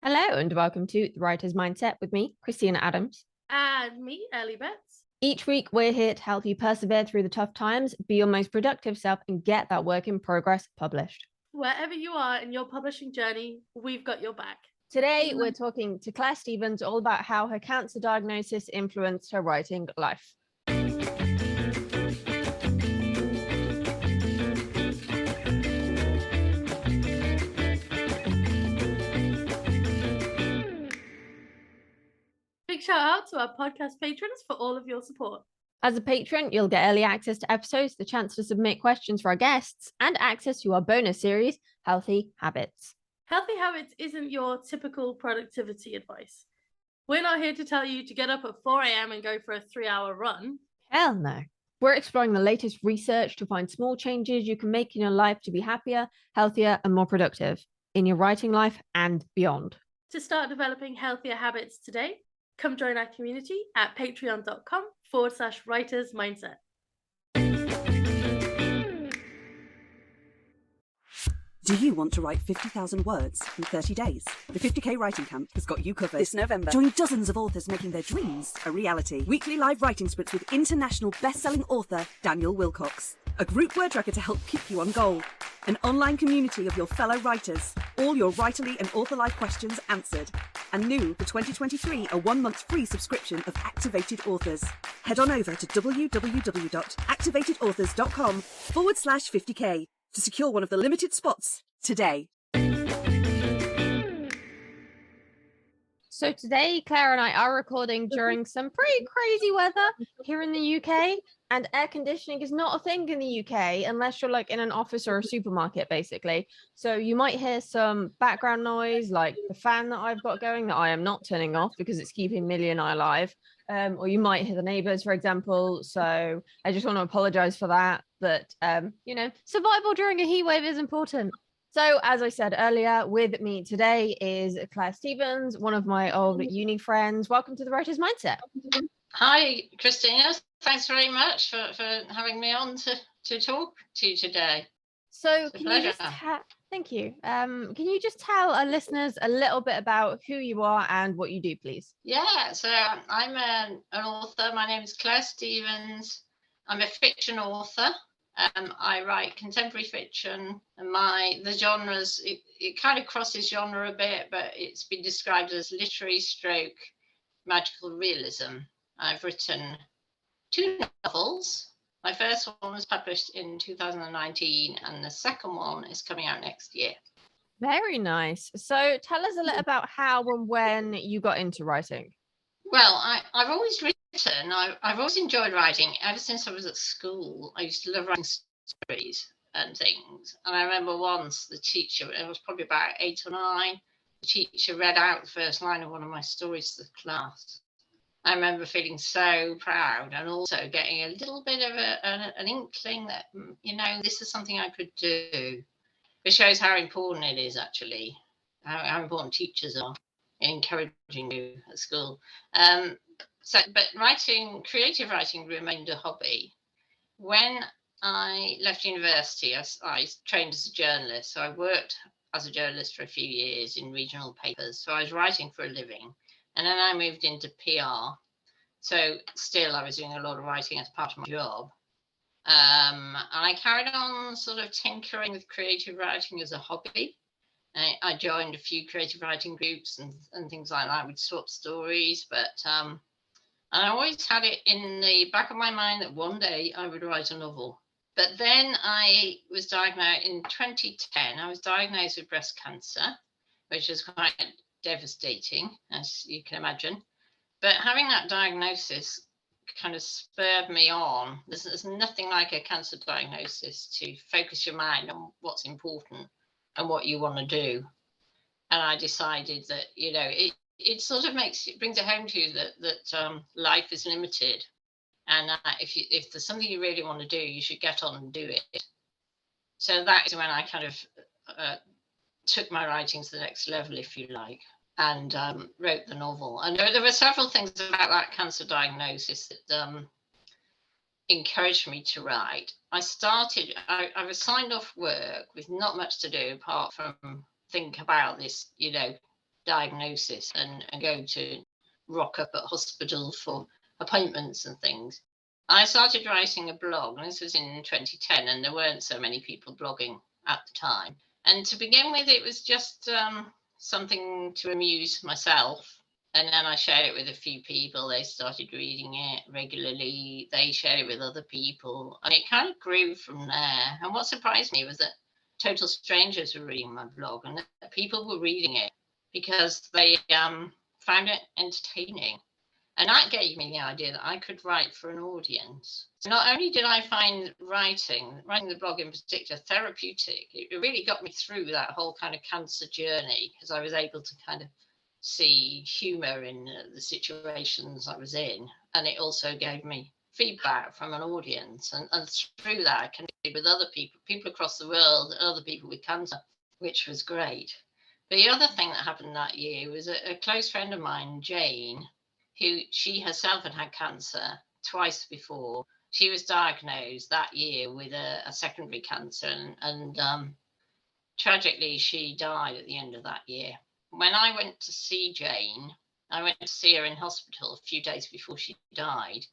Hello and welcome to The Writer's Mindset with me, Christina Adams. And me, Ellie Betts. Each week, we're here to help you persevere through the tough times, be your most productive self, and get that work in progress published. Wherever you are in your publishing journey, we've got your back. Today, we're talking to Clare Stevens all about how her cancer diagnosis influenced her writing life. Big shout out to our podcast patrons for all of your support. As a patron, you'll get early access to episodes, the chance to submit questions for our guests, and access to our bonus series, Healthy Habits. Healthy habits isn't your typical productivity advice. We're not here to tell you to get up at 4 a.m. and go for a 3-hour run. Hell no. We're exploring the latest research to find small changes you can make in your life to be happier, healthier, and more productive in your writing life and beyond. To start developing healthier habits today, come join our community at patreon.com/writersmindset. Do you want to write 50,000 words in 30 days? The 50k Writing Camp has got you covered. This November, join dozens of authors making their dreams a reality. Weekly live writing sprints with international best-selling author Daniel Wilcox. A group word tracker to help keep you on goal. An online community of your fellow writers. All your writerly and author life questions answered. And new for 2023, a 1-month free subscription of Activated Authors. Head on over to www.activatedauthors.com/50k to secure one of the limited spots today. So today, Claire and I are recording during some pretty crazy weather here in the UK, and air conditioning is not a thing in the UK unless you're like in an office or a supermarket, basically. So you might hear some background noise, like the fan that I've got going that I am not turning off because it's keeping Millie and I alive. Or you might hear the neighbors, for example. So I just want to apologize for that. But, survival during a heat wave is important. So, as I said earlier, with me today is Clare Stevens, one of my old uni friends. Welcome to the Writer's Mindset. Hi, Christina. Thanks very much for having me on to talk to you today. So, thank you. Can you just tell our listeners a little bit about who you are and what you do, please? Yeah, so I'm an author. My name is Clare Stevens. I'm a fiction author. I write contemporary fiction, and the genres, it kind of crosses genre a bit, but it's been described as literary stroke magical realism. I've written 2 novels. My first one was published in 2019, and the second one is coming out next year. Very nice. So tell us a little about how and when you got into writing. Well, I've always written. I've always enjoyed writing ever since I was at school. I used to love writing stories and things. And I remember once the teacher, it was probably about 8 or 9, the teacher read out the first line of one of my stories to the class. I remember feeling so proud and also getting a little bit of an inkling that, this is something I could do. It shows how important it is, actually, how important teachers are in encouraging you at school. But creative writing remained a hobby. When I left university, I trained as a journalist. So I worked as a journalist for a few years in regional papers. So I was writing for a living. And then I moved into PR. So still I was doing a lot of writing as part of my job. And I carried on sort of tinkering with creative writing as a hobby. I joined a few creative writing groups and things like that. We'd swap stories, but I always had it in the back of my mind that one day I would write a novel. But then I was diagnosed in 2010. I was diagnosed with breast cancer, which was quite devastating, as you can imagine. But having that diagnosis kind of spurred me on. There's nothing like a cancer diagnosis to focus your mind on what's important and what you want to do. And I decided that, it sort of brings it home to you that life is limited, and if there's something you really want to do, you should get on and do it. So that is when I kind of took my writing to the next level, if you like, and wrote the novel. And there were several things about that cancer diagnosis that encouraged me to write. I was signed off work with not much to do apart from think about this, diagnosis and go to rock up at hospital for appointments and things. I started writing a blog, and this was in 2010, and there weren't so many people blogging at the time. And to begin with, it was just something to amuse myself. And then I shared it with a few people. They started reading it regularly. They shared it with other people. And it kind of grew from there. And what surprised me was that total strangers were reading my blog, and that people were reading it because they found it entertaining. And that gave me the idea that I could write for an audience. So not only did I find writing the blog in particular, therapeutic, it really got me through that whole kind of cancer journey, because I was able to kind of see humour in the situations I was in. And it also gave me feedback from an audience. And through that, I connected with other people across the world, other people with cancer, which was great. But the other thing that happened that year was a close friend of mine, Jane, who she herself had cancer twice before. She was diagnosed that year with a secondary cancer, and tragically she died at the end of that year. When I went to see Jane, I went to see her in hospital a few days before she died.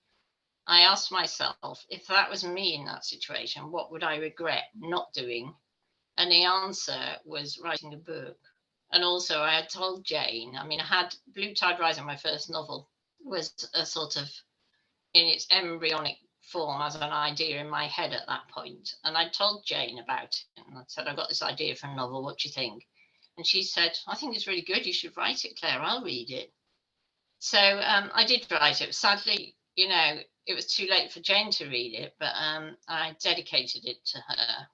I asked myself, if that was me in that situation, what would I regret not doing? And the answer was writing a book. And also I had told Jane, I had Blue Tide Rising, my first novel, was a sort of in its embryonic form as an idea in my head at that point. And I told Jane about it, and I said, I've got this idea for a novel, what do you think? And she said, I think it's really good, you should write it, Claire, I'll read it. So I did write it. Sadly, it was too late for Jane to read it, but I dedicated it to her.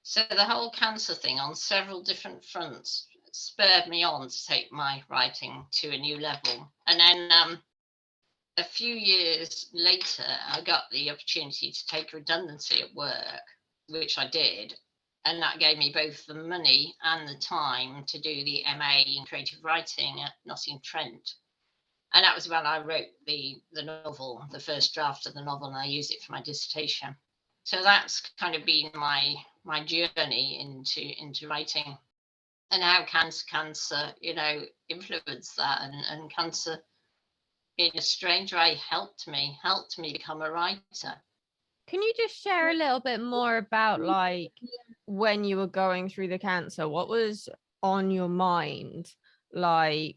So the whole cancer thing on several different fronts spurred me on to take my writing to a new level. And then a few years later, I got the opportunity to take redundancy at work, which I did. And that gave me both the money and the time to do the MA in creative writing at Nottingham Trent. And that was when I wrote the novel, the first draft of the novel, and I used it for my dissertation. So that's kind of been my journey into writing, and how cancer, influenced that, and cancer, in a strange way, helped me become a writer. Can you just share a little bit more about, like, when you were going through the cancer, what was on your mind? Like,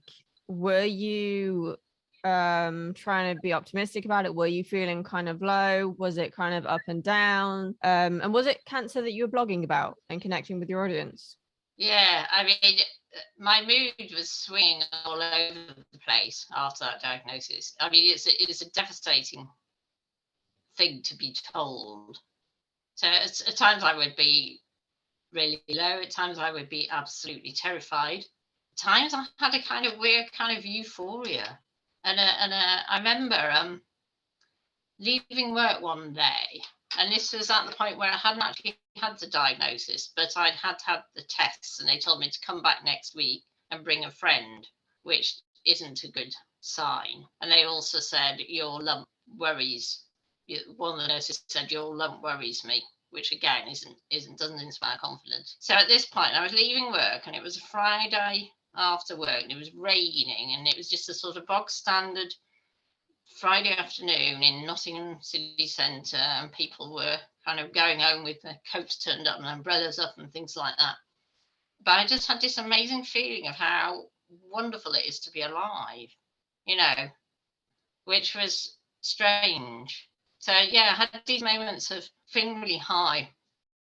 were you trying to be optimistic about it? Were you feeling kind of low? Was it kind of up and down? And was it cancer that you were blogging about and connecting with your audience? Yeah, my mood was swinging all over the place after that diagnosis. It's a devastating thing to be told. So at times I would be really low, at times I would be absolutely terrified. At times I had a kind of weird kind of euphoria. And I remember leaving work one day, and this was at the point where I hadn't actually had the diagnosis, but I'd had the tests, and they told me to come back next week and bring a friend, which isn't a good sign. And they also said, your lump worries. One of the nurses said, your lump worries me, which again doesn't inspire confidence. So at this point, I was leaving work, and it was a Friday after work, and it was raining, and it was just a sort of bog standard Friday afternoon in Nottingham city centre, and people were kind of going home with their coats turned up and umbrellas up and things like that. But I just had this amazing feeling of how wonderful it is to be alive, which was strange. So yeah, I had these moments of feeling really high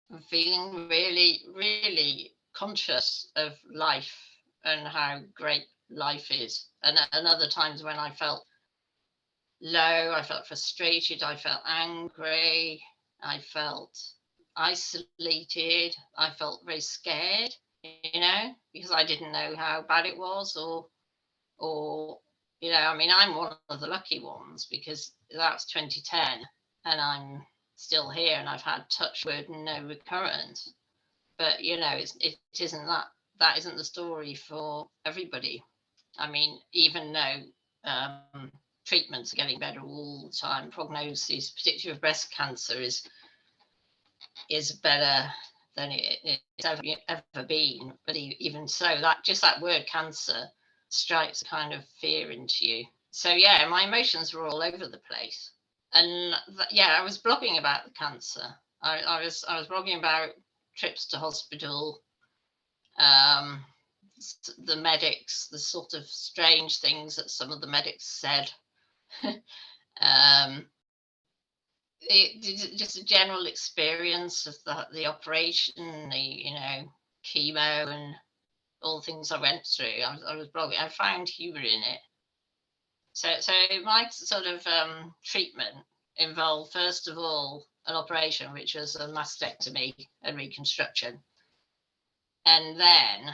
and feeling really, really conscious of life and how great life is. And other times when I felt low, I felt frustrated, I felt angry, I felt isolated, I felt very scared, because I didn't know how bad it was, or I'm one of the lucky ones, because that's 2010 and I'm still here, and I've had, touch wood, no recurrence. But it isn't that isn't the story for everybody. Even though treatments are getting better all the time, prognosis, particularly of breast cancer, is better than it's ever been. But even so, that word cancer strikes a kind of fear into you. So yeah, my emotions were all over the place. And I was blogging about the cancer. I was blogging about trips to hospital, the medics, the sort of strange things that some of the medics said. Just a general experience of the operation, the chemo and all the things I went through. I was blogging. I found humour in it. So my sort of treatment involved, first of all, an operation, which was a mastectomy and reconstruction. And then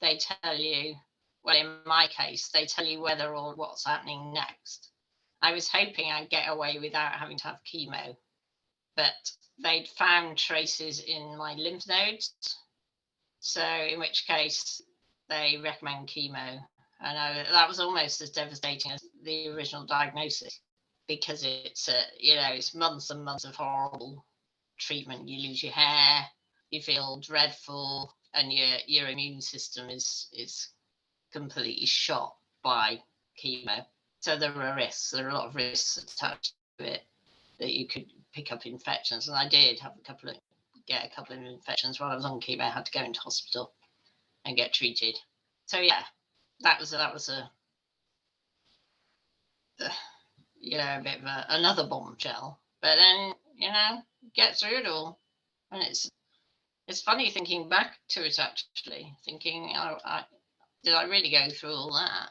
they tell you, well, in my case, they tell you whether or what's happening next. I was hoping I'd get away without having to have chemo, but they'd found traces in my lymph nodes. So in which case they recommend chemo. And that was almost as devastating as the original diagnosis, because it's months and months of horrible treatment. You lose your hair, you feel dreadful, and your immune system is completely shot by chemo. So there are risks. There are a lot of risks attached to it, that you could pick up infections. And I did have get a couple of infections while I was on chemo. I had to go into hospital and get treated. So yeah, that was a bit of another bombshell. But then get through it all, and it's funny thinking back to it, actually, thinking, did I really go through all that?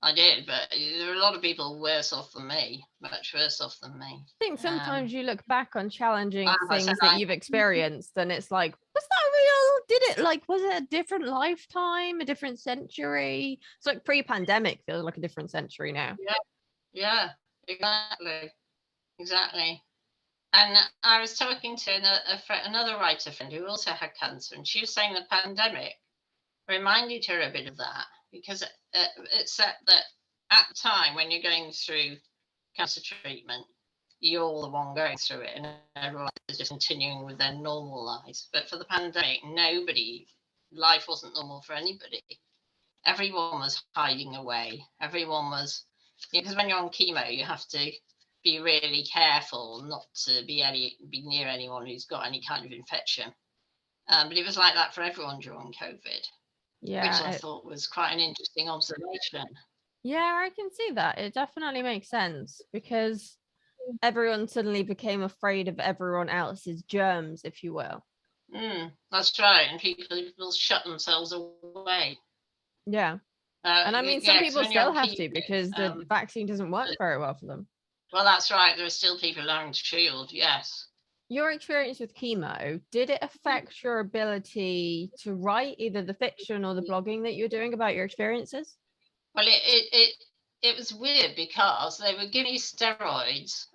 I did, but there are a lot of people worse off than me, much worse off than me. I think sometimes you look back on challenging things so that you've experienced, and it's like, was that real? Did it, was it a different lifetime, a different century? It's like pre-pandemic feels like a different century now. Yeah, exactly. And I was talking to another writer friend who also had cancer, and she was saying the pandemic reminded her a bit of that, because it said that at the time when you're going through cancer treatment, you're the one going through it, and everyone is just continuing with their normal lives. But for the pandemic, life wasn't normal for anybody. Everyone was hiding away. Everyone was, because when you're on chemo, you have to be really careful not to be near anyone who's got any kind of infection. But it was like that for everyone during COVID. Yeah, which I thought was quite an interesting observation. Yeah, I can see that. It definitely makes sense, because everyone suddenly became afraid of everyone else's germs, if you will. That's right. And people will shut themselves away. Yeah. And I mean, some people still have to, because the vaccine doesn't work very well for them. Well, that's right. There are still people allowing to shield, yes. Your experience with chemo, did it affect your ability to write either the fiction or the blogging that you're doing about your experiences? Well, it was weird, because they were giving you steroids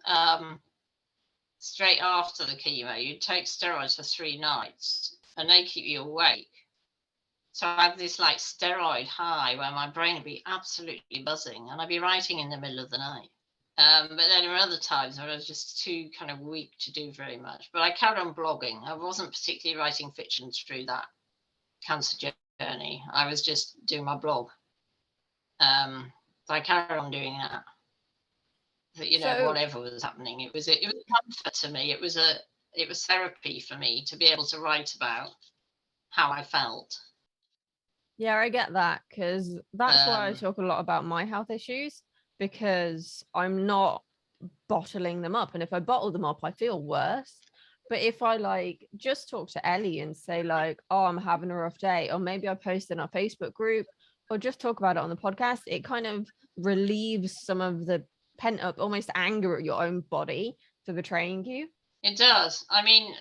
straight after the chemo. You'd take steroids for 3 nights, and they keep you awake. So I had this steroid high where my brain would be absolutely buzzing, and I'd be writing in the middle of the night. But then there were other times where I was just too kind of weak to do very much. But I carried on blogging. I wasn't particularly writing fiction through that cancer journey. I was just doing my blog. So I carried on doing that. But, whatever was happening, it was a comfort to me. It was therapy for me to be able to write about how I felt. Yeah, I get that, because that's why I talk a lot about my health issues, because I'm not bottling them up. And if I bottle them up, I feel worse. But if I just talk to Ellie and say oh, I'm having a rough day, or maybe I post in our Facebook group, or just talk about it on the podcast, it kind of relieves some of the pent up almost anger at your own body for betraying you. It does. I mean,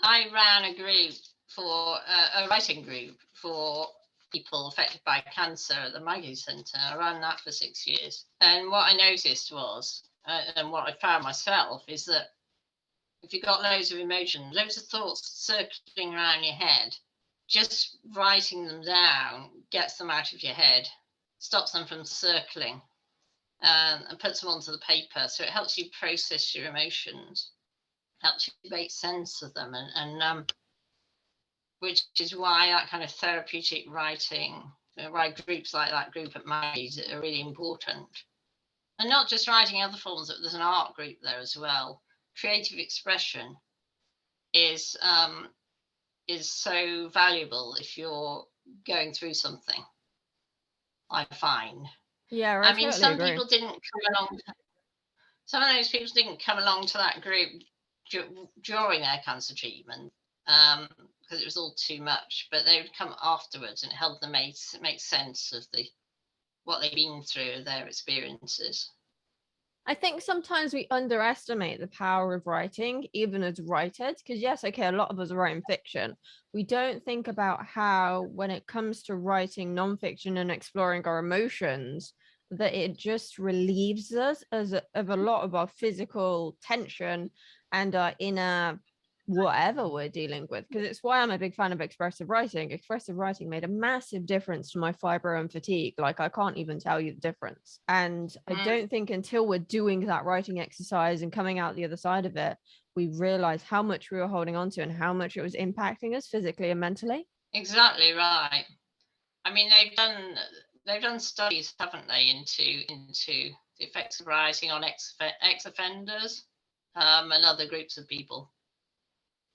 I ran a group for a writing group for people affected by cancer at the Maggie Centre. I ran that for 6 years. And what I noticed was, and what I found myself, is that if you've got loads of emotions, loads of thoughts circling around your head, just writing them down gets them out of your head, stops them from circling, and puts them onto the paper. So it helps you process your emotions. helps you make sense of them, and which is why that kind of therapeutic writing, why groups like that group at Maggie's are really important. And not just writing, other forms, there's an art group there as well. Creative expression is so valuable if you're going through something, I find. Yeah, I mean, totally some agree. people didn't come along. Some of those people didn't come along to that group during their cancer treatment because it was all too much. But they would come afterwards, and it helped them make sense of what they've been through, their experiences. I think sometimes we underestimate the power of writing, even as writers, because yes, okay, a lot of us are writing fiction. We don't think about how, when it comes to writing nonfiction and exploring our emotions, that it just relieves us of a lot of our physical tension and our inner whatever we're dealing with, because it's why I'm a big fan of expressive writing. Expressive writing made a massive difference to my fibro and fatigue. Like, I can't even tell you the difference. And I don't think until we're doing that writing exercise and coming out the other side of it, we realize how much we were holding on to and how much it was impacting us physically and mentally. Exactly right. I mean, they've done studies, haven't they, into the effects of writing on ex-offenders and other groups of people,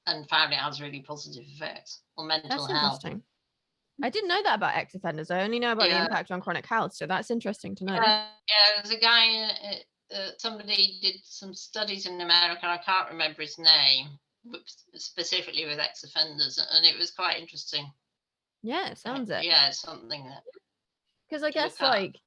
and found it has really positive effects on mental That's health. interesting. I didn't know that about ex-offenders. I only know about the impact on chronic health, so that's interesting to know. Yeah, there's a guy, somebody did some studies in America, I can't remember his name, specifically with ex-offenders, and it was quite interesting. Yeah, it sounds it. Yeah, it's something that, because I guess like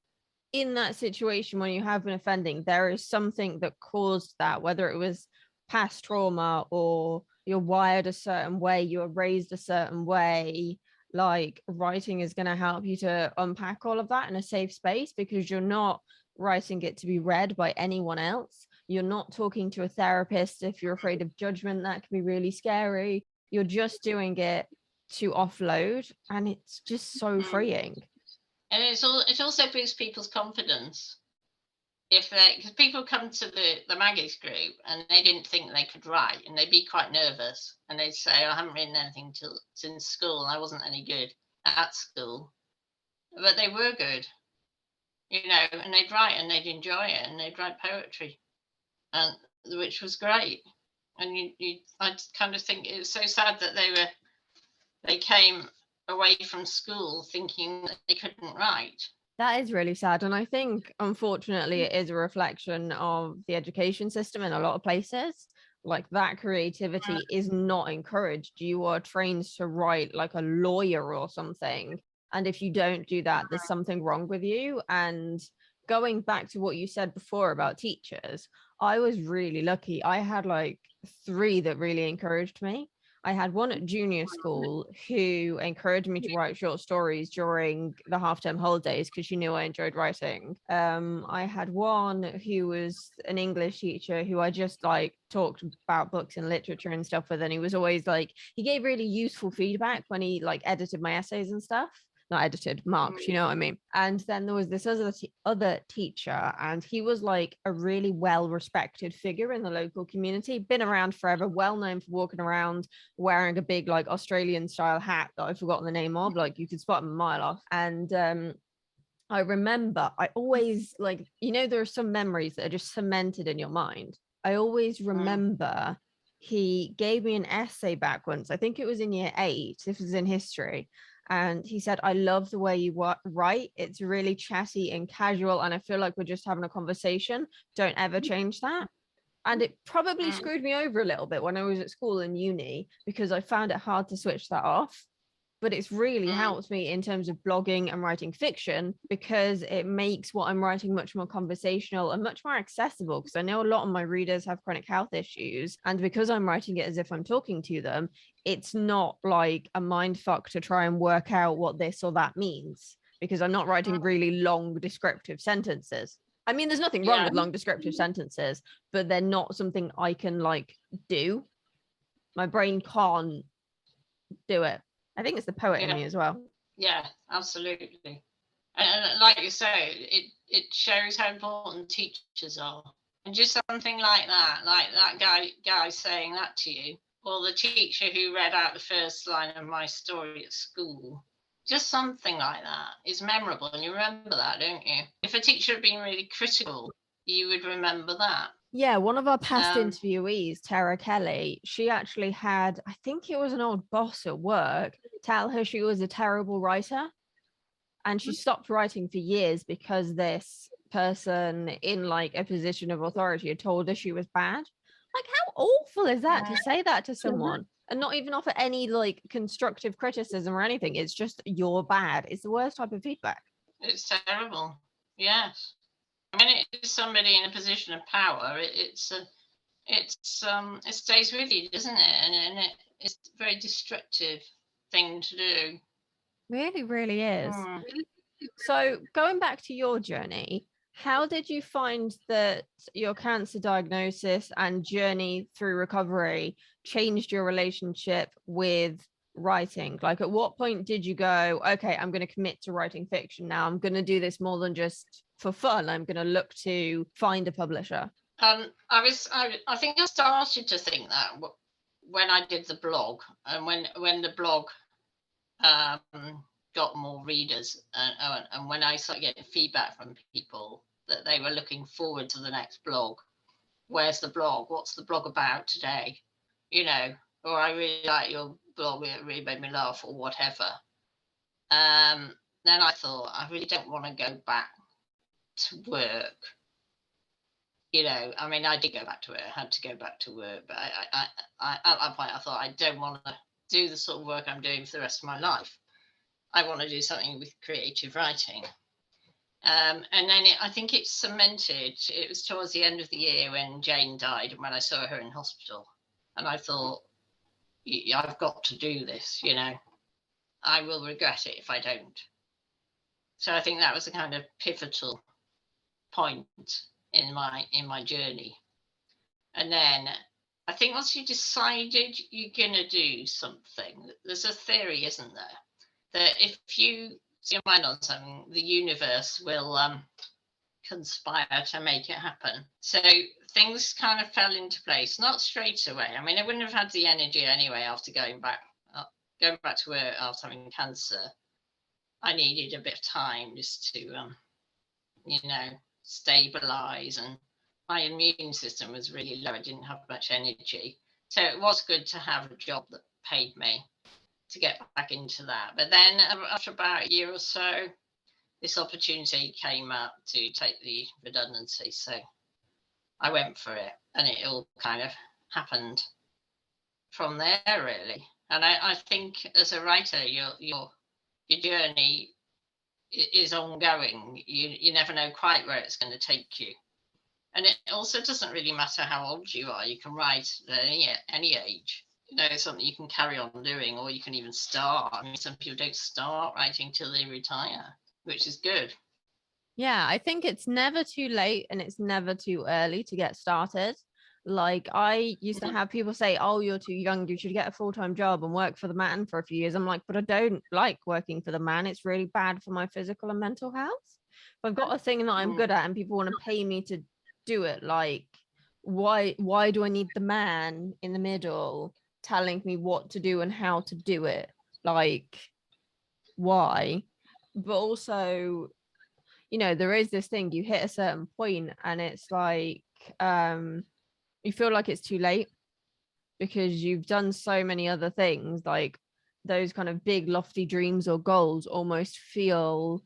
in that situation when you have been offending, there is something that caused that, whether it was past trauma or you're wired a certain way, you were raised a certain way. Like, writing is going to help you to unpack all of that in a safe space, because you're not writing it to be read by anyone else. You're not talking to a therapist if you're afraid of judgment. That can be really scary. You're just doing it to offload, and it's just so freeing. And it also boosts people's confidence. Because people come to the Maggie's group and they didn't think they could write, and they'd be quite nervous, and they'd say, I haven't written anything since school, I wasn't any good at school. But they were good, and they'd write and they'd enjoy it, and they'd write poetry, and which was great. And I kind of think it's so sad that they came away from school thinking that they couldn't write. That is really sad. And I think, unfortunately, it is a reflection of the education system in a lot of places. Like, that creativity is not encouraged. You are trained to write like a lawyer or something. And if you don't do that, there's something wrong with you. And going back to what you said before about teachers, I was really lucky. I had like 3 that really encouraged me. I had one at junior school who encouraged me to write short stories during the half-term holidays because she knew I enjoyed writing. I had one who was an English teacher who I just like talked about books and literature and stuff with, and he was always like, he gave really useful feedback when he like edited my essays and stuff. Not edited, marked, you know what I mean? And then there was this other teacher, and he was like a really well-respected figure in the local community, been around forever, well known for walking around wearing a big like Australian style hat that I've forgotten the name of, like you could spot him a mile off. And I remember, I always like, there are some memories that are just cemented in your mind. I always remember he gave me an essay back once, I think it was in year 8, this was in history. And he said, I love the way you write. It's really chatty and casual, and I feel like we're just having a conversation. Don't ever change that. And it probably screwed me over a little bit when I was at school and uni, because I found it hard to switch that off. But it's really helped me in terms of blogging and writing fiction, because it makes what I'm writing much more conversational and much more accessible, because I know a lot of my readers have chronic health issues, and because I'm writing it as if I'm talking to them, it's not like a mind fuck to try and work out what this or that means, because I'm not writing really long descriptive sentences. I mean, there's nothing wrong with long descriptive sentences, but they're not something I can like do. My brain can't do it. I think it's the poet in me as well. Yeah, absolutely. And like you say, it shows how important teachers are. And just something like that guy saying that to you, or the teacher who read out the first line of my story at school. Just something like that is memorable, and you remember that, don't you? If a teacher had been really critical, you would remember that. Yeah, one of our past interviewees, Tara Kelly, she actually had, I think it was an old boss at work, tell her she was a terrible writer. And she stopped writing for years because this person in like a position of authority had told her she was bad. Like, how awful is that to say that to someone and not even offer any like constructive criticism or anything? It's just, you're bad. It's the worst type of feedback. It's terrible. Yes. When it is somebody in a position of power, it stays with you, doesn't it? And it's a very destructive thing to do. Really, really is. So going back to your journey, how did you find that your cancer diagnosis and journey through recovery changed your relationship with writing? Like, at what point did you go, okay, I'm going to commit to writing fiction now, I'm going to do this more than just for fun, I'm going to look to find a publisher? I think I started to think that when I did the blog, and when the blog got more readers, and when I started getting feedback from people that they were looking forward to the next blog. Where's the blog? What's the blog about today? You know, or I really like your blog, it really made me laugh, or whatever. Then I thought, I really don't want to go back to work. You know, I mean, I did go back to work. I had to go back to work, but I at that point I thought, I don't want to do the sort of work I'm doing for the rest of my life. I want to do something with creative writing. And then I think it cemented. It was towards the end of the year when Jane died, and when I saw her in hospital, and I thought, I've got to do this. You know, I will regret it if I don't. So I think that was a kind of pivotal point in my journey. And then I think once you decided you're going to do something, there's a theory, isn't there, that if you set your mind on something, the universe will conspire to make it happen. So things kind of fell into place, not straight away. I mean, I wouldn't have had the energy anyway after going back to work after having cancer. I needed a bit of time just to, stabilize, and my immune system was really low. I didn't have much energy. So it was good to have a job that paid me to get back into that. But then after about a year or so, this opportunity came up to take the redundancy. So I went for it, and it all kind of happened from there, really. And I think as a writer, your journey is ongoing. You never know quite where it's going to take you. And it also doesn't really matter how old you are. You can write at any age. You know, it's something you can carry on doing, or you can even start. I mean, some people don't start writing till they retire, which is good. Yeah, I think it's never too late and it's never too early to get started. Like, I used to have people say, oh, you're too young, you should get a full-time job and work for the man for a few years. I'm like, but I don't like working for the man. It's really bad for my physical and mental health. If I've got a thing that I'm good at and people want to pay me to do it, like, why do I need the man in the middle telling me what to do and how to do it? Like, why? But also, you know, there is this thing, you hit a certain point and it's like, you feel like it's too late because you've done so many other things. Like, those kind of big lofty dreams or goals almost feel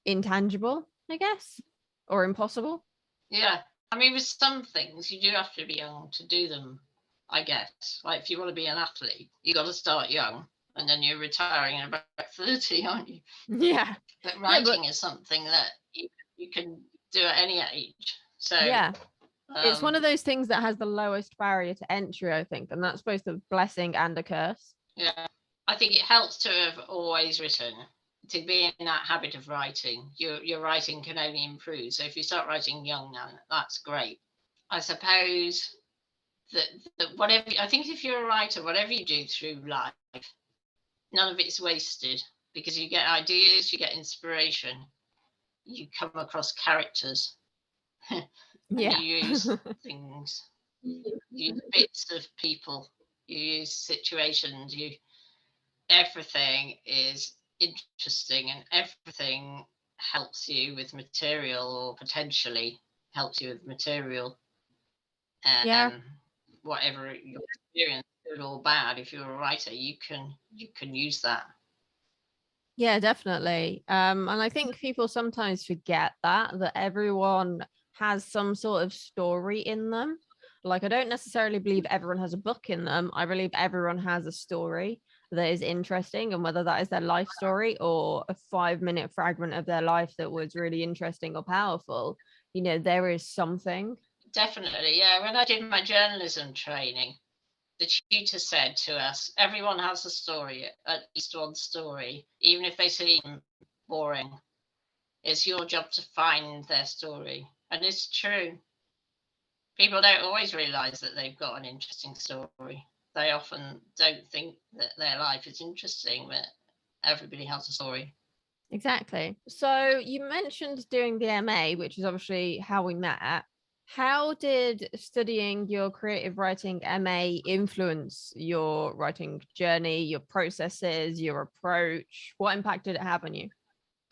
intangible, I guess, or impossible. Yeah, I mean, with some things you do have to be young to do them, I guess. Like, if you want to be an athlete, you got to start young, and then you're retiring at about 30, aren't you? Yeah. But writing is something that you can do at any age. So yeah, it's one of those things that has the lowest barrier to entry, I think, and that's both a blessing and a curse. Yeah, I think it helps to have always written, to be in that habit of writing. Your writing can only improve. So if you start writing young now, that's great. I suppose that whatever, I think if you're a writer, whatever you do through life, none of it's wasted, because you get ideas, you get inspiration, you come across characters Yeah. You use things, you use bits of people, you use situations, everything is interesting, and everything helps you with material, or potentially helps you with material. Yeah. Whatever your experience, good or bad, if you're a writer, you can use that. Yeah, definitely. And I think people sometimes forget that everyone has some sort of story in them. Like, I don't necessarily believe everyone has a book in them. I believe everyone has a story that is interesting, and whether that is their life story or a 5-minute fragment of their life that was really interesting or powerful, there is something. Definitely, yeah. When I did my journalism training, the tutor said to us, everyone has a story, at least one story, even if they seem boring. It's your job to find their story. And it's true. People don't always realise that they've got an interesting story. They often don't think that their life is interesting, but everybody has a story. Exactly. So you mentioned doing the MA, which is obviously how we met. How did studying your creative writing MA influence your writing journey, your processes, your approach? What impact did it have on you?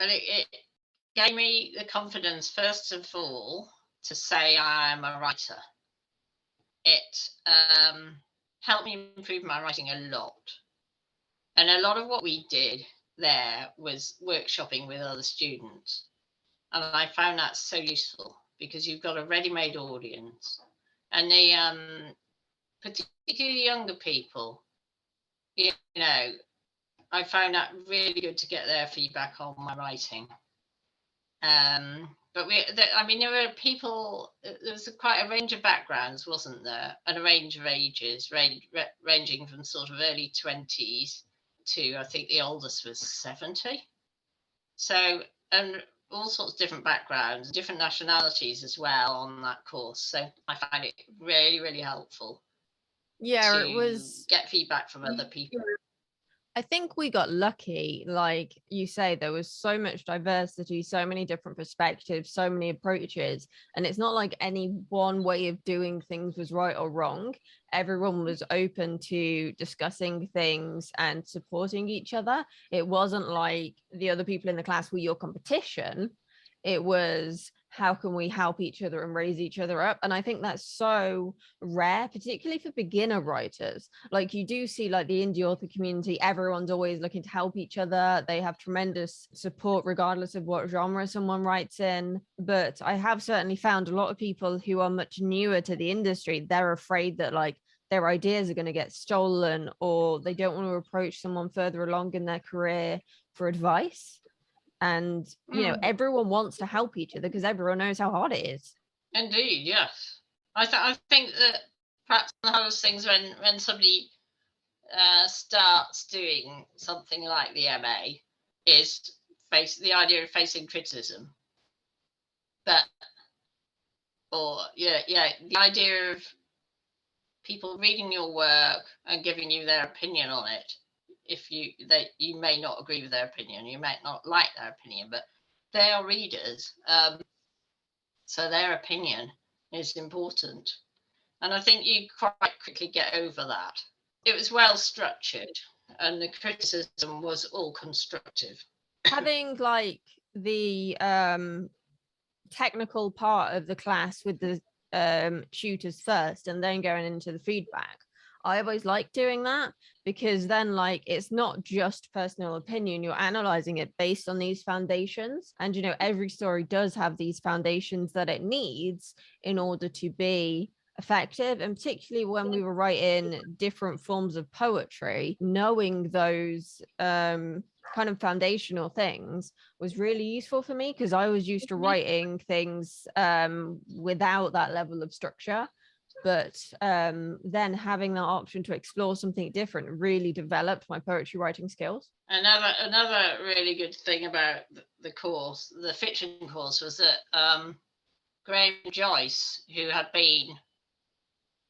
But it gave me the confidence, first of all, to say I'm a writer. It helped me improve my writing a lot. And a lot of what we did there was workshopping with other students. And I found that so useful, because you've got a ready-made audience. And the particularly younger people, I found that really good to get their feedback on my writing. But there were people, there was quite a range of backgrounds, wasn't there? And a range of ages, ranging from sort of early 20s to, I think the oldest was 70. So, and all sorts of different backgrounds, different nationalities as well on that course. So I find it really, really helpful. Yeah, to it was. get feedback from other people. I think we got lucky. Like you say, there was so much diversity, so many different perspectives, so many approaches. And it's not like any one way of doing things was right or wrong. Everyone was open to discussing things and supporting each other. It wasn't like the other people in the class were your competition. It was, how can we help each other and raise each other up? And I think that's so rare, particularly for beginner writers. Like, you do see, like, the indie author community, everyone's always looking to help each other. They have tremendous support regardless of what genre someone writes in. But I have certainly found a lot of people who are much newer to the industry, they're afraid that, like, their ideas are going to get stolen, or they don't want to approach someone further along in their career for advice. And everyone wants to help each other because everyone knows how hard it is. Indeed, yes. I think that perhaps one of the hardest things when somebody starts doing something like the MA is the idea of facing criticism. The idea of people reading your work and giving you their opinion on it. If you may not agree with their opinion, you might not like their opinion, but they are readers, so their opinion is important. And I think you quite quickly get over that. It was well structured, and the criticism was all constructive. Having, like, the technical part of the class with the tutors first and then going into the feedback, I always like doing that, because then, like, it's not just personal opinion, you're analyzing it based on these foundations. And every story does have these foundations that it needs in order to be effective. And particularly when we were writing different forms of poetry, knowing those kind of foundational things was really useful for me, because I was used to writing things without that level of structure. But then having that option to explore something different really developed my poetry writing skills. Another really good thing about the course, the fiction course, was that Graham Joyce, who had been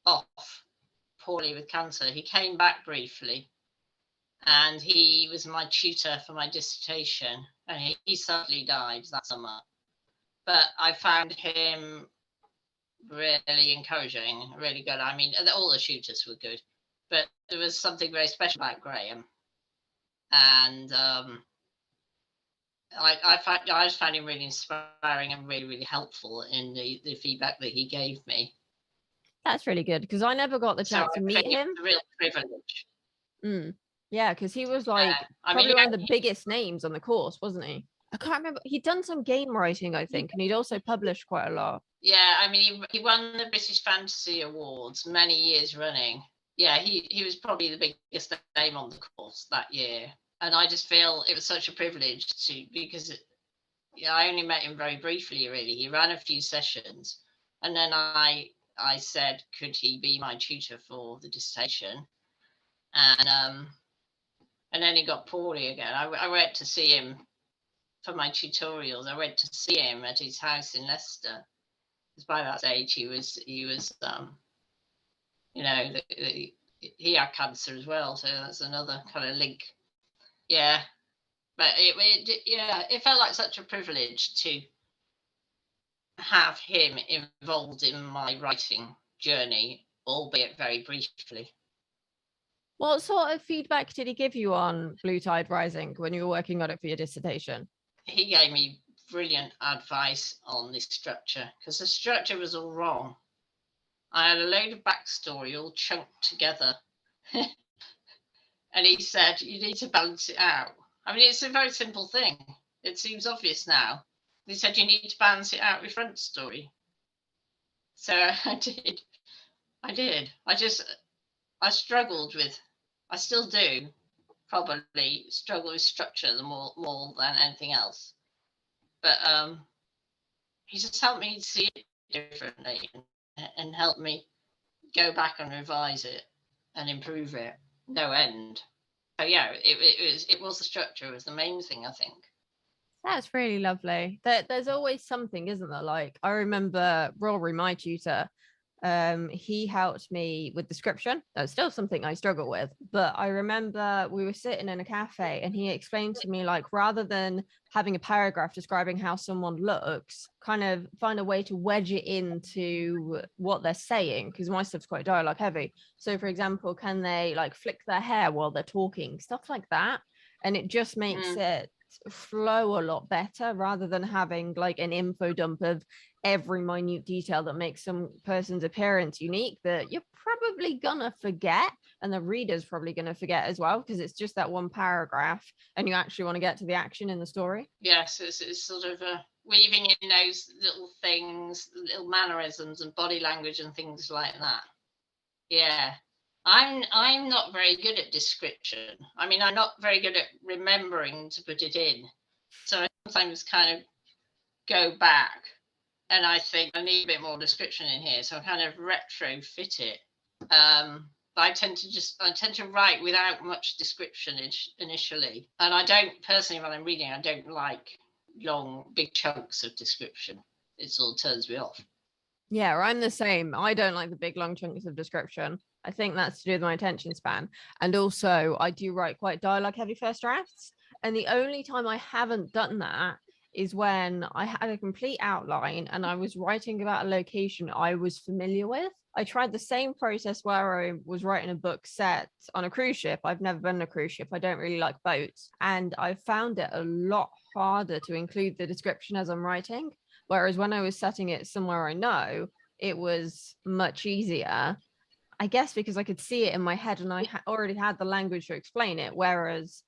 off poorly with cancer, he came back briefly, and he was my tutor for my dissertation, and he sadly died that summer. but I found him really encouraging, really good. I mean, all the tutors were good, but there was something very special about Graham, and I just found him really inspiring and really, really helpful in the feedback that he gave me. That's really good, because I never got the chance to meet him. It's a real privilege. Yeah, because he was like probably one of the biggest names on the course, wasn't he? I can't remember. He'd done some game writing, I think, and he'd also published quite a lot. Yeah, I mean, he won the British Fantasy Awards many years running. Yeah, he was probably the biggest name on the course that year. And I just feel it was such a privilege because I only met him very briefly, really. He ran a few sessions, and then I said, could he be my tutor for the dissertation? And then he got poorly again. I went to see him for my tutorials. I went to see him at his house in Leicester. Because by that age, he was you know, he had cancer as well. So that's another kind of link. Yeah, but it felt like such a privilege to have him involved in my writing journey, albeit very briefly. What sort of feedback did he give you on Blue Tide Rising when you were working on it for your dissertation? He gave me brilliant advice on the structure, because the structure was all wrong. I had a load of backstory all chunked together. And he said, you need to balance it out. I mean, it's a very simple thing. It seems obvious now. He said, you need to balance it out with front story. So I did. I struggled with, I still do, probably struggle with structure more than anything else. But he just helped me see it differently and helped me go back and revise it and improve it. No end. So yeah, it was the structure. It was the main thing, I think. That's really lovely. There's always something, isn't there? Like, I remember Rory, my tutor, he helped me with description. That's still something I struggle with, but I remember we were sitting in a cafe and he explained to me, like, rather than having a paragraph describing how someone looks, kind of find a way to wedge it into what they're saying, because my stuff's quite dialogue heavy. So for example, can they like flick their hair while they're talking, stuff like that, and it just makes it flow a lot better, rather than having like an info dump of every minute detail that makes some person's appearance unique that you're probably gonna forget, and the reader's probably gonna forget as well, because it's just that one paragraph and you actually want to get to the action in the story. Yes, it's sort of weaving in those little things, little mannerisms and body language and things like that. Yeah, I'm not very good at description. I mean, I'm not very good at remembering to put it in. So I sometimes kind of go back and I think I need a bit more description in here. So I kind of retrofit it. But I tend to write without much description initially. And I don't, personally, when I'm reading, I don't like long, big chunks of description. It sort of turns me off. Yeah, I'm the same. I don't like the big long chunks of description. I think that's to do with my attention span. And also I do write quite dialogue heavy first drafts. And the only time I haven't done that is when I had a complete outline and I was writing about a location I was familiar with. I tried the same process where I was writing a book set on a cruise ship. I've never been on a cruise ship. I don't really like boats. And I found it a lot harder to include the description as I'm writing. Whereas when I was setting it somewhere I know, it was much easier, I guess, because I could see it in my head and I already had the language to explain it. Whereas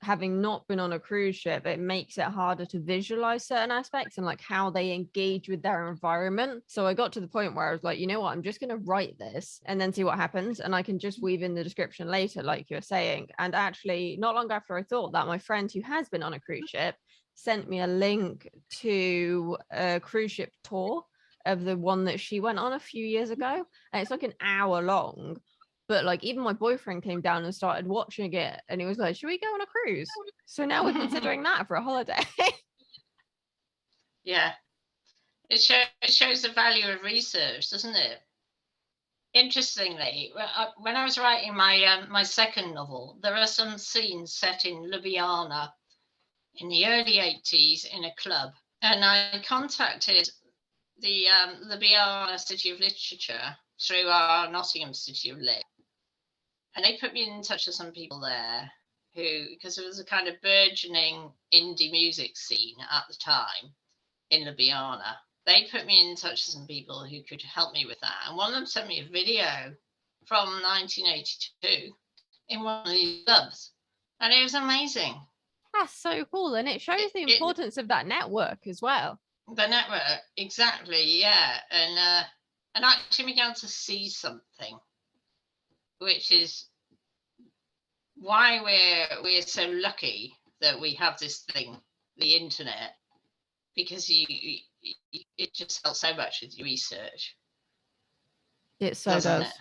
having not been on a cruise ship, it makes it harder to visualize certain aspects and like how they engage with their environment. So I got to the point where I was like, you know what, I'm just going to write this and then see what happens. And I can just weave in the description later, like you're saying. And actually, not long after I thought that, my friend who has been on a cruise ship sent me a link to a cruise ship tour of the one that she went on a few years ago. And it's like an hour long. But like even my boyfriend came down and started watching it and he was like, should we go on a cruise? So now we're considering that for a holiday. Yeah. It shows the value of research, doesn't it? Interestingly, when I was writing my second novel, there are some scenes set in Ljubljana in the early 80s in a club. And I contacted the BR City of Literature through our Nottingham City of Lit, and they put me in touch with some people there who, because there was a kind of burgeoning indie music scene at the time in Ljubljana, they put me in touch with some people who could help me with that. And one of them sent me a video from 1982 in one of these clubs, and it was amazing. That's so cool, and it shows the importance of that network as well. The network, exactly, yeah, and actually began to see something, which is why we're so lucky that we have this thing, the internet, because it just helps so much with your research. It so does. It?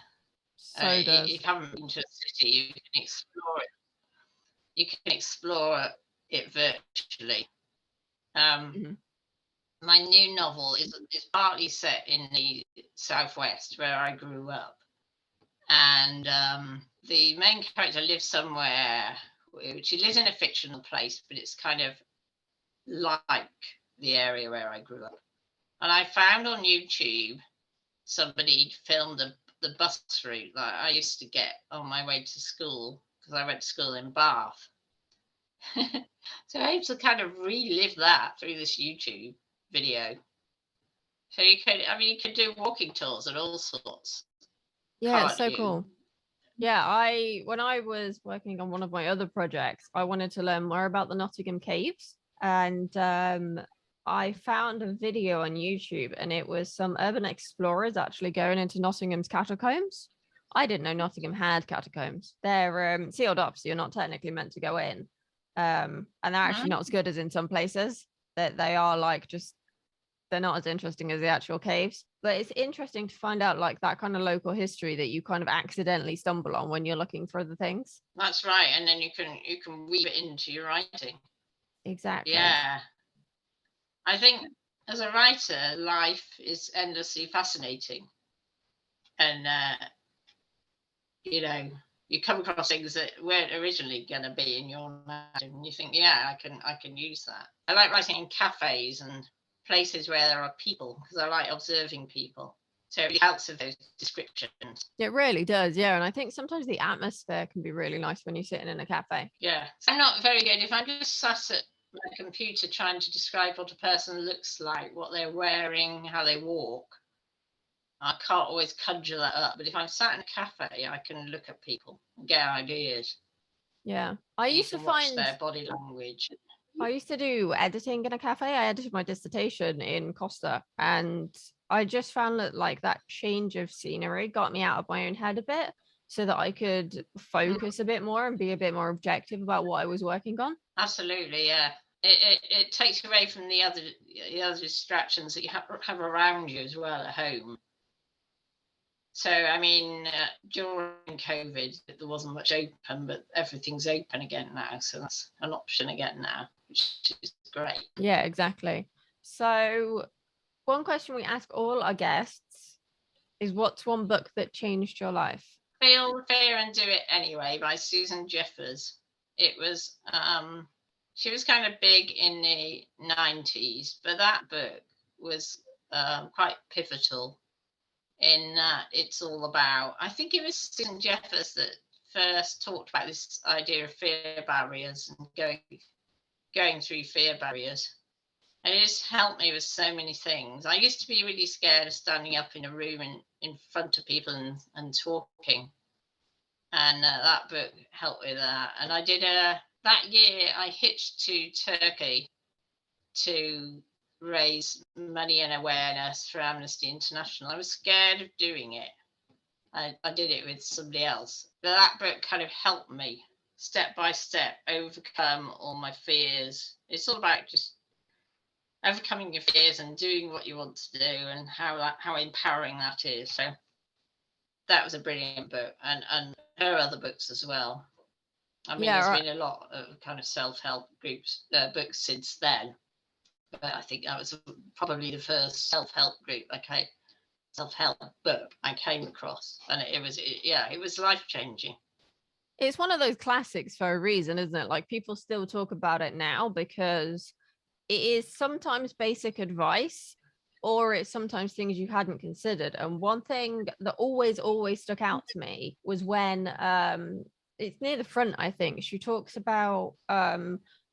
So does. If you haven't been to a city, you can explore it. You can explore it virtually. My new novel is partly set in the southwest where I grew up, and the main character lives somewhere. She lives in a fictional place, but it's kind of like the area where I grew up. And I found on YouTube somebody filmed the bus route that I used to get on my way to school, because I went to school in Bath. So I able to kind of relive that through this YouTube video. So you could do walking tours and all sorts. Yeah, it's so cool. Yeah, when I was working on one of my other projects, I wanted to learn more about the Nottingham caves, and I found a video on YouTube, and it was some urban explorers actually going into Nottingham's catacombs. I didn't know Nottingham had catacombs. They're sealed up, so you're not technically meant to go in. And they're actually not as good as in some places. That they are like they're not as interesting as the actual caves. But it's interesting to find out like that kind of local history that you kind of accidentally stumble on when you're looking for the things. That's right, and then you can weave it into your writing. Exactly. Yeah. I think as a writer, life is endlessly fascinating, and you come across things that weren't originally going to be in your imagination, and you think, yeah, I can use that. I like writing in cafes and places where there are people, because I like observing people. So it really helps with those descriptions. It really does, yeah. And I think sometimes the atmosphere can be really nice when you're sitting in a cafe. Yeah. So I'm not very good if I'm just sat at my computer trying to describe what a person looks like, what they're wearing, how they walk. I can't always conjure that up. But if I'm sat in a cafe, I can look at people and get ideas. Yeah. I used to find their body language. I used to do editing in a cafe. I edited my dissertation in Costa, and I just found that like that change of scenery got me out of my own head a bit, so that I could focus a bit more and be a bit more objective about what I was working on. Absolutely, yeah. It takes you away from the other distractions that you have around you as well at home. So, I mean, during COVID, there wasn't much open, but everything's open again now. So that's an option again now, which is great. Yeah, exactly. So one question we ask all our guests is, what's one book that changed your life? Feel Fear and Do It Anyway by Susan Jeffers. It was, she was kind of big in the 90s, but that book was quite pivotal in that it's all about, I think it was Susan Jeffers that first talked about this idea of fear barriers and going through fear barriers. And it just helped me with so many things. I used to be really scared of standing up in a room in front of people and talking. And that book helped with that. And I did that year, I hitched to Turkey to raise money and awareness for Amnesty International. I was scared of doing it. I did it with somebody else. But that book kind of helped me step by step overcome all my fears. It's all about just overcoming your fears and doing what you want to do, and how empowering that is. So that was a brilliant book, and her other books as well. I mean, there's been a lot of kind of self-help books since then, but I think that was probably the first self-help book I came across, and it was life-changing. It's one of those classics for a reason, isn't it? Like, people still talk about it now because it is sometimes basic advice, or it's sometimes things you hadn't considered. And one thing that always stuck out to me was when it's near the front, I think, she talks about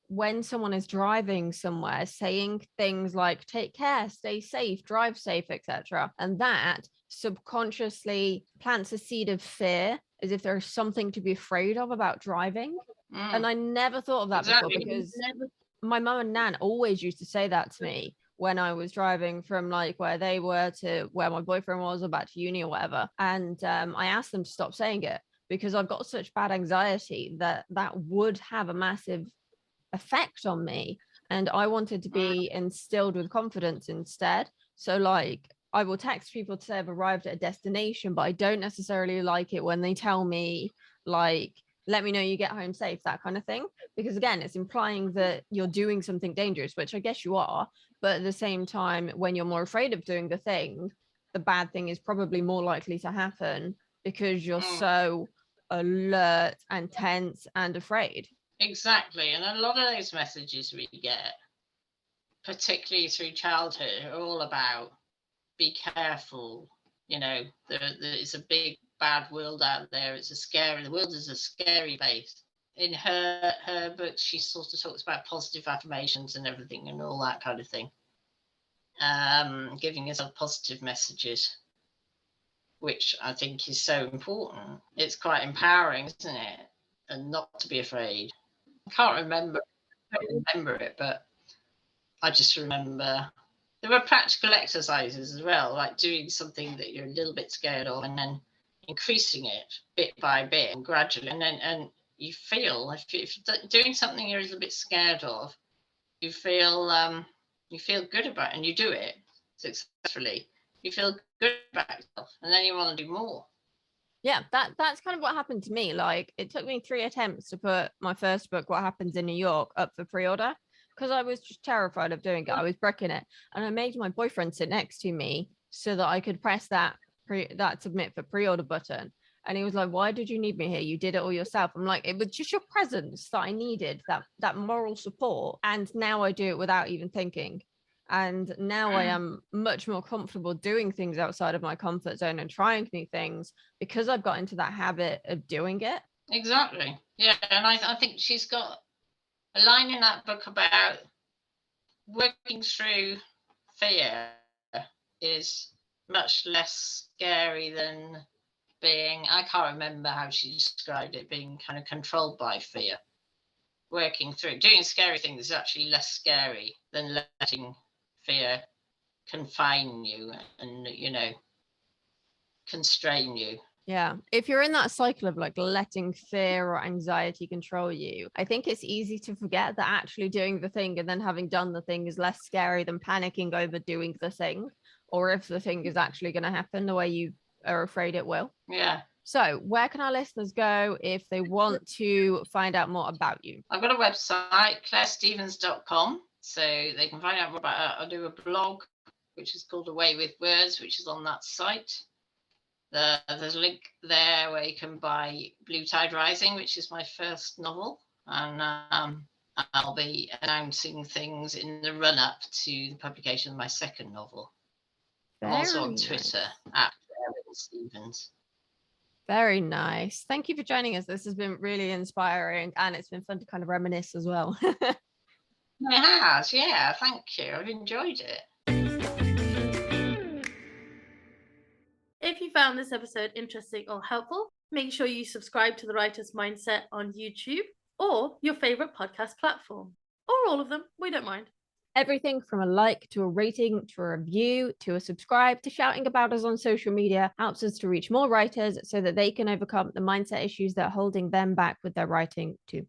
when someone is driving somewhere, saying things like take care, stay safe, drive safe, etc. And that subconsciously plants a seed of fear, as if there's something to be afraid of about driving. And I never thought of that before, because my mum and nan always used to say that to me when I was driving from like where they were to where my boyfriend was, or back to uni or whatever. And I asked them to stop saying it, because I've got such bad anxiety that would have a massive effect on me. And I wanted to be instilled with confidence instead. So like, I will text people to say I've arrived at a destination, but I don't necessarily like it when they tell me like, let me know you get home safe, that kind of thing. Because again, it's implying that you're doing something dangerous, which I guess you are. But at the same time, when you're more afraid of doing the thing, the bad thing is probably more likely to happen, because you're so alert and tense and afraid. Exactly. And a lot of those messages we get, particularly through childhood, are all about be careful. You know, it's a big bad world out there. The world is a scary place. In her book, she sort of talks about positive affirmations and everything and all that kind of thing. Giving yourself positive messages, which I think is so important. It's quite empowering, isn't it? And not to be afraid. I don't remember it, but I just remember there were practical exercises as well, like doing something that you're a little bit scared of and then increasing it bit by bit and gradually. And you feel, if you're doing something you're a little bit scared of, you feel good about it, and you do it successfully. You feel good about yourself, and then you want to do more. Yeah, that's kind of what happened to me. Like, it took me 3 attempts to put my first book, What Happens in New York, up for pre-order, because I was just terrified of doing it. I was breaking it, and I made my boyfriend sit next to me so that I could press that submit for pre-order button. And he was like, why did you need me here? You did it all yourself. I'm like, it was just your presence that I needed, that moral support. And now I do it without even thinking. And now I am much more comfortable doing things outside of my comfort zone and trying new things, because I've got into that habit of doing it. Exactly. Yeah. And I think she's got a line in that book about working through fear is much less scary than being, I can't remember how she described it, being kind of controlled by fear. Working through doing scary things is actually less scary than letting fear confine you and, you know, constrain you. Yeah, if you're in that cycle of like letting fear or anxiety control you, I think it's easy to forget that actually doing the thing and then having done the thing is less scary than panicking over doing the thing, or if the thing is actually going to happen the way you are afraid it will. Yeah. So where can our listeners go if they want to find out more about you? I've got a website, clarestevens.com, so they can find out more about it. I do a blog, which is called Away with Words, which is on that site. There's a link there where you can buy Blue Tide Rising, which is my first novel. And I'll be announcing things in the run-up to the publication of my second novel. I'm also on Twitter at Stevens. Very nice. Thank you for joining us. This has been really inspiring, and it's been fun to kind of reminisce as well. It has, yeah. Thank you. I've enjoyed it. If you found this episode interesting or helpful, make sure you subscribe to The Writer's Mindset on YouTube or your favorite podcast platform, or all of them. We don't mind. Everything from a like to a rating to a review to a subscribe to shouting about us on social media helps us to reach more writers so that they can overcome the mindset issues that are holding them back with their writing too.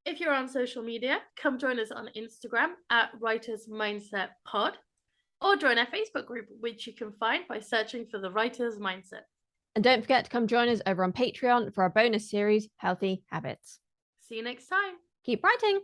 If you're on social media, come join us on Instagram at Writers Mindset Pod, or join our Facebook group, which you can find by searching for The Writer's Mindset. And don't forget to come join us over on Patreon for our bonus series, Healthy Habits. See you next time. Keep writing.